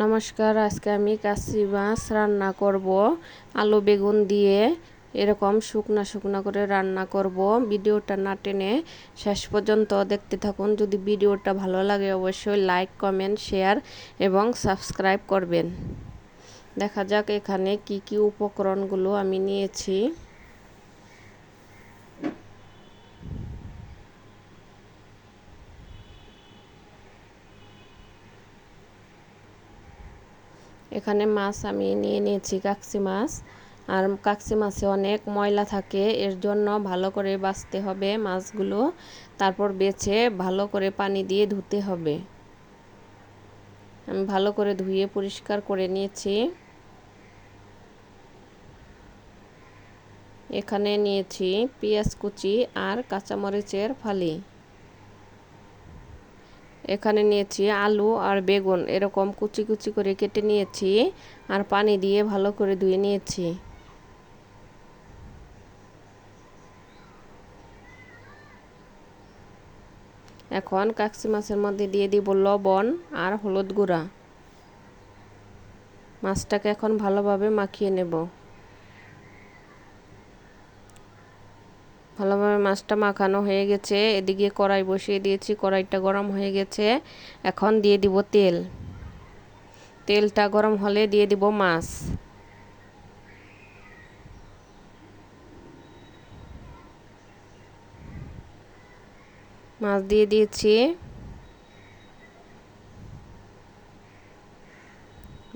নমস্কার, আজকে আমি কাচ্চি মাছ রান্না করব আলু বেগুন দিয়ে। এরকম শুকনা শুকনা করে রান্না করব। ভিডিওটা না টেনে শেষ পর্যন্ত দেখতে থাকুন। যদি ভিডিওটা ভালো লাগে অবশ্যই লাইক কমেন্ট শেয়ার এবং সাবস্ক্রাইব করবেন। দেখা যাক এখানে কি কি উপকরণগুলো আমি নিয়েছি। এখানে মাছ আমি নিয়েছি কাচ্চি মাছ। আর কাচ্চি মাছে অনেক ময়লা থাকে, এর জন্য ভালো করে বাছতে হবে মাছগুলো। তারপর বেছে ভালো করে পানি দিয়ে ধুতে হবে। আমি ভালো করে ধুয়ে পরিষ্কার করে নিয়েছি। এখানে নিয়েছি পেঁয়াজ কুচি আর কাঁচামরিচের ফালি। এখানে নিয়েছি আলু আর বেগুন, এরকম কুচি কুচি করে কেটে নিয়েছি আর পানি দিয়ে ভালো করে ধুয়ে নিয়েছি। এখন কাচ্চি মাছের মধ্যে দিয়ে দিব লবণ আর হলুদ গুঁড়া। মাছটাকে এখন ভালোভাবে মাখিয়ে নেব। ভালোভাবে মাছটা মাখানো হয়ে গেছে। এদিকে কড়াই বসিয়ে দিয়েছি, কড়াইটা গরম হয়ে গেছে। এখন দিয়ে দিব তেল। তেলটা গরম হলে দিয়ে দিব মাছ। মাছ দিয়ে দিয়েছি।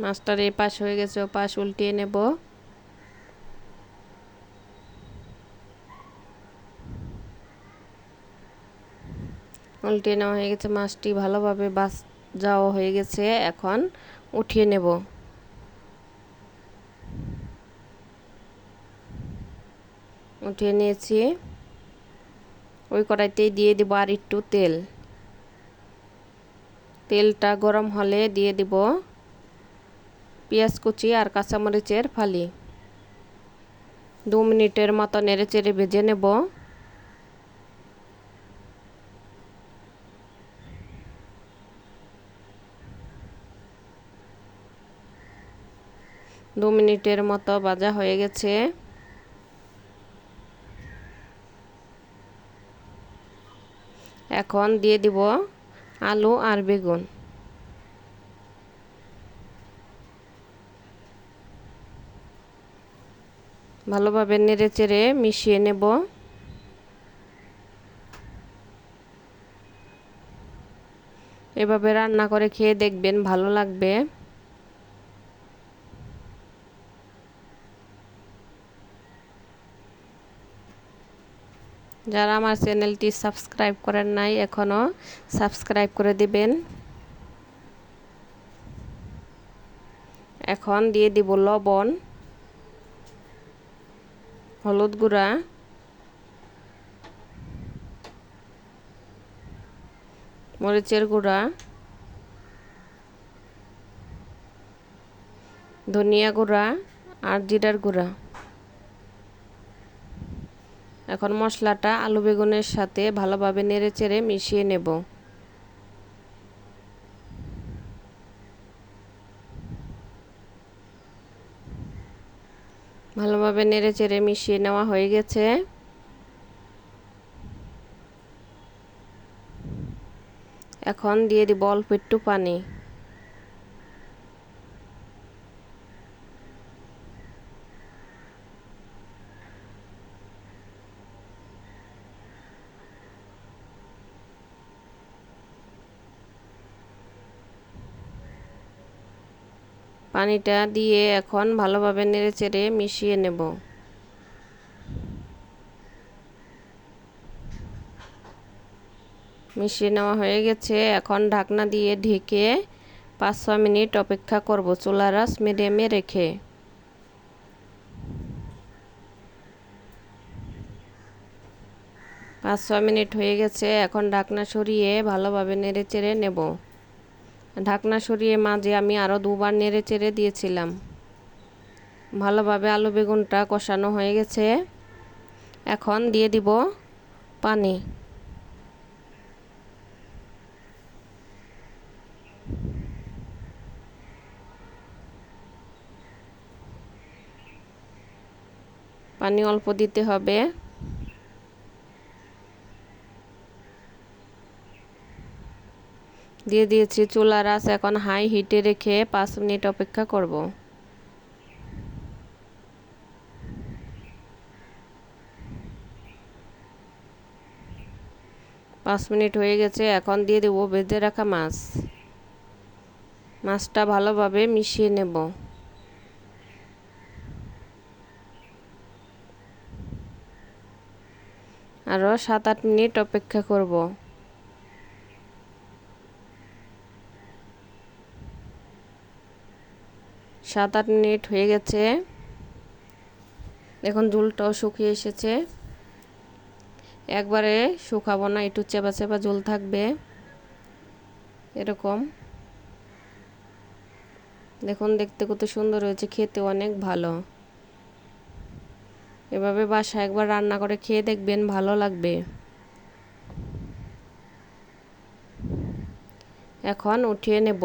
মাছটার এই পাশ হয়ে গেছে, ও পাশ উল্টিয়ে নেব। উল্টিয়ে নেওয়া হয়ে গেছে, মাছটি ভালোভাবে ভাজাও হয়ে গেছে। এখন উঠিয়ে নেব। উঠিয়ে নিয়েছি। ওই কড়াইতেই দিয়ে দিব আর একটু তেল। তেলটা গরম হলে দিয়ে দিব পেঁয়াজ কুচি আর কাঁচামরিচের ফালি। 2 মিনিটের মতো নেড়ে চেড়ে ভেজে নেব। দু মিনিটের মতো ভাজা হয়ে গেছে। এখন দিয়ে দিব আলু আর বেগুন। ভালোভাবে নেড়ে চেড়ে মিশিয়ে নেব। এভাবে রান্না করে খেয়ে দেখবেন, ভালো লাগবে। যারা আমার চ্যানেলটি সাবস্ক্রাইব করেন নাই এখনও সাবস্ক্রাইব করে দিবেন। এখন দিয়ে দিব লবণ, হলুদ গুঁড়া, মরিচের গুঁড়া, ধনিয়া গুঁড়া আর জিরার গুঁড়া। এখন মশলাটা আলু বেগুনের সাথে ভালোভাবে নেড়ে চেড়ে মিশিয়ে নেব। ভালোভাবে নেড়ে চেড়ে মিশিয়ে নেওয়া হয়ে গেছে। এখন দিয়ে দিব অল্প একটু পানি। পানিটা দিয়ে এখন ভালোভাবে নেড়ে চেড়ে মিশিয়ে নেব। মিশিয়ে নেওয়া হয়ে গেছে। এখন ঢাকনা দিয়ে ঢেকে 5-6 মিনিট অপেক্ষা করব, চুলার আঁচ মিডিয়ামে রেখে। 5-6 মিনিট হয়ে গেছে। এখন ঢাকনা সরিয়ে ভালোভাবে নেড়ে চেড়ে নেব। ঢাকনা সরিয়ে মাঝে আমি আরও 2বার নেড়ে চেড়ে দিয়েছিলাম। ভালোভাবে আলু বেগুনটা কষানো হয়ে গেছে। এখন দিয়ে দিব পানি। পানি অল্প দিতে হবে। দিয়ে দিয়েছি চুলার আঁচ এখন হাই হিটে রেখে 5 মিনিট অপেক্ষা করব। 5 মিনিট হয়ে গেছে, এখন দিয়ে দেব ভেজে রাখা মাছ। মাছটা ভালোভাবে মিশিয়ে নেব। আরও 7-8 মিনিট অপেক্ষা করব। 7-8 মিনিট হয়ে গেছে, দেখুন ঝোলটাও শুকিয়ে এসেছে। একবারে শুকাবো না, একটু চেপা চেপা ঝোল থাকবে এরকম। দেখুন দেখতে কত সুন্দর হয়েছে, খেতে অনেক ভালো। এভাবে বাসায় একবার রান্না করে খেয়ে দেখবেন, ভালো লাগবে। এখন উঠিয়ে নেব।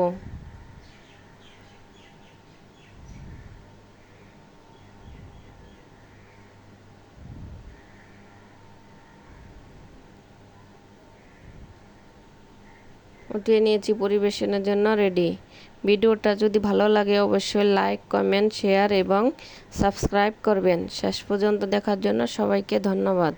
উঠিয়ে নিয়েছি, পরিবেশনের জন্য রেডি। ভিডিওটা যদি ভালো লাগে অবশ্যই লাইক, কমেন্ট, শেয়ার এবং সাবস্ক্রাইব করবেন। শেষ পর্যন্ত দেখার জন্য সবাইকে ধন্যবাদ।